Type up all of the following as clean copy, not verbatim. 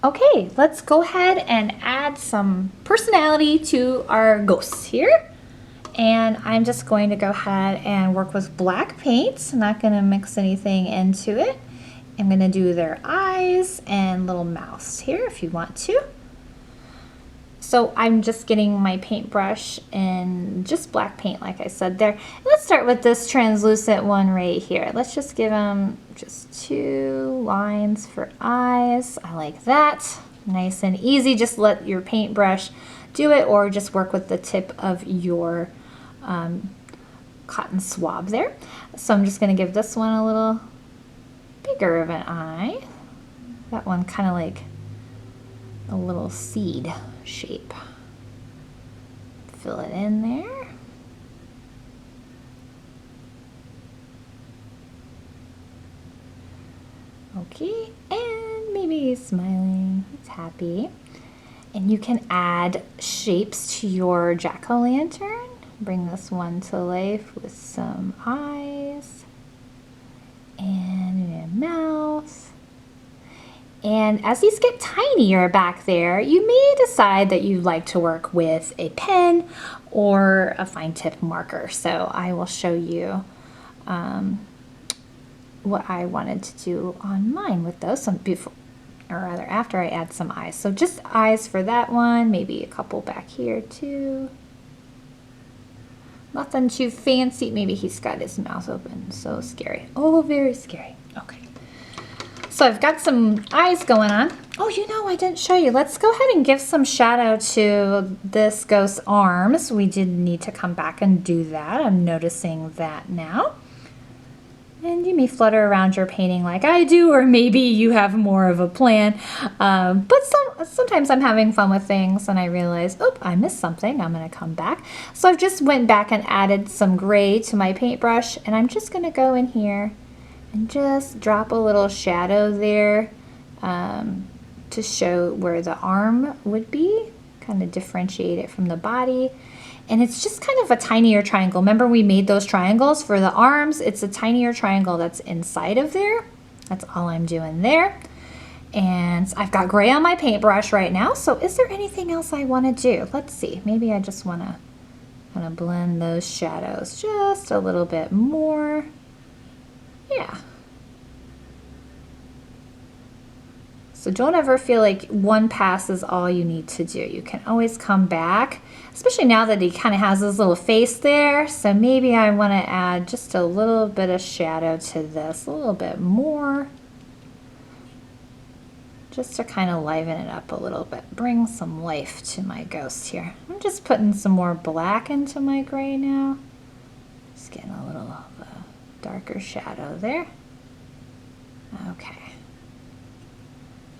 Okay, let's go ahead and add some personality to our ghosts here. And I'm just going to go ahead and work with black paint. I'm not going to mix anything into it. I'm going to do their eyes and little mouths here if you want to. So I'm just getting my paintbrush and just black paint like I said there. Let's start with this translucent one right here. Let's just give them just 2 lines for eyes. I like that. Nice and easy. Just let your paintbrush do it, or just work with the tip of your cotton swab there. So I'm just going to give this one a little bigger of an eye. That one kind of like a little seed shape. Fill it in there. Okay, and maybe he's smiling, he's happy. And you can add shapes to your jack-o'-lantern. Bring this one to life with some eyes and a mouth. And as these get tinier back there, you may decide that you'd like to work with a pen or a fine tip marker. So I will show you what I wanted to do on mine with those, before, or rather after I add some eyes. So just eyes for that one, maybe a couple back here too. Nothing too fancy. Maybe he's got his mouth open. So scary. Oh, very scary. Okay. So I've got some eyes going on. Oh, you know, I didn't show you. Let's go ahead and give some shadow to this ghost's arms. We did need to come back and do that. I'm noticing that now. And you may flutter around your painting like I do, or maybe you have more of a plan. But sometimes I'm having fun with things and I realize, oh, I missed something. I'm going to come back. So I've just went back and added some gray to my paintbrush, and I'm just going to go in here and just drop a little shadow there to show where the arm would be, kind of differentiate it from the body. And it's just kind of a tinier triangle. Remember, we made those triangles for the arms. It's a tinier triangle that's inside of there. That's all I'm doing there. And I've got gray on my paintbrush right now. So is there anything else I want to do? Let's see. Maybe I just want to blend those shadows just a little bit more. Yeah. So don't ever feel like one pass is all you need to do. You can always come back, especially now that he kind of has his little face there. So maybe I want to add just a little bit of shadow to this, a little bit more, just to kind of liven it up a little bit, bring some life to my ghost here. I'm just putting some more black into my gray now. Just getting a little of a darker shadow there. Okay.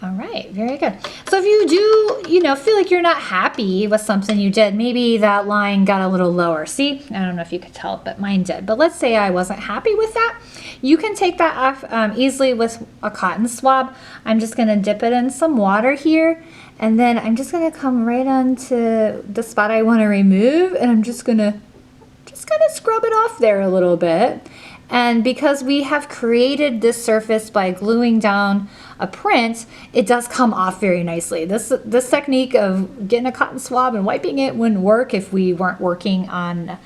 All right, very good. So if you do, feel like you're not happy with something you did, maybe that line got a little lower. See, I don't know if you could tell, but mine did. But let's say I wasn't happy with that. You can take that off easily with a cotton swab. I'm just gonna dip it in some water here, and then I'm just gonna come right onto the spot I wanna remove, and I'm just gonna scrub it off there a little bit. And because we have created this surface by gluing down a print, it does come off very nicely. This technique of getting a cotton swab and wiping it wouldn't work if we weren't working on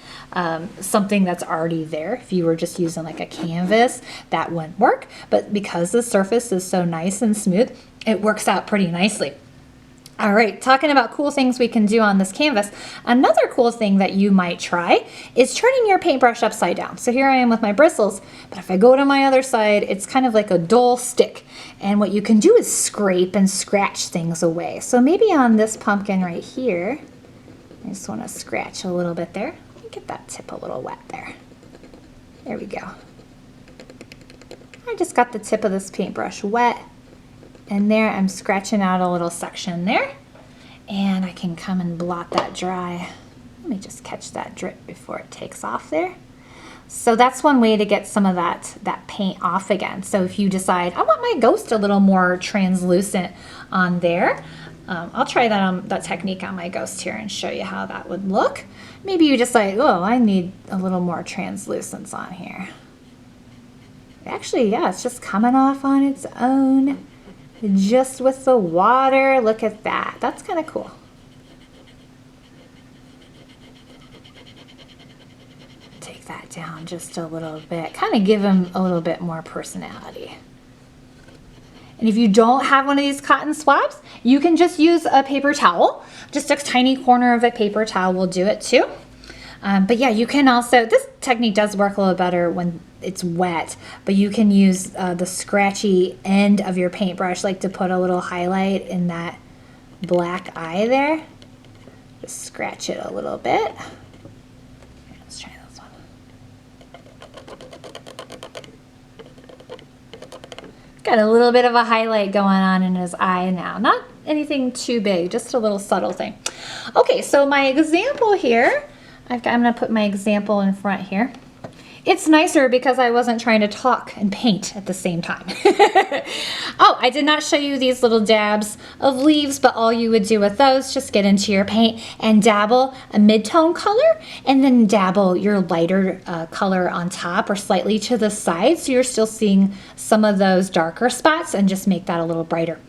something that's already there. If you were just using like a canvas, that wouldn't work. But because the surface is so nice and smooth, it works out pretty nicely. All right, talking about cool things we can do on this canvas, another cool thing that you might try is turning your paintbrush upside down. So here I am with my bristles, but if I go to my other side, it's kind of like a dull stick. And what you can do is scrape and scratch things away. So maybe on this pumpkin right here, I just want to scratch a little bit there. Let me get that tip a little wet there. There we go. I just got the tip of this paintbrush wet. And there I'm scratching out a little section there, and I can come and blot that dry. Let me just catch that drip before it takes off there. So that's one way to get some of that paint off again. So if you decide, I want my ghost a little more translucent on there, I'll try that technique on my ghost here and show you how that would look. Maybe you decide, oh, I need a little more translucence on here. Actually, yeah, it's just coming off on its own. just with the water. Look at that. That's kind of cool. Take that down just a little bit. Kind of give him a little bit more personality. And if you don't have one of these cotton swabs, you can just use a paper towel. Just a tiny corner of a paper towel will do it too. But yeah, you can also, this technique does work a little better when it's wet, but you can use the scratchy end of your paintbrush, like to put a little highlight in that black eye there. Just scratch it a little bit. Let's try this one. Got a little bit of a highlight going on in his eye now. Not anything too big, just a little subtle thing. Okay, so my example here, I'm gonna put my example in front here. It's nicer because I wasn't trying to talk and paint at the same time. Oh, I did not show you these little dabs of leaves, but all you would do with those, just get into your paint and dabble a mid-tone color, and then dabble your lighter color on top or slightly to the side, so you're still seeing some of those darker spots, and just make that a little brighter.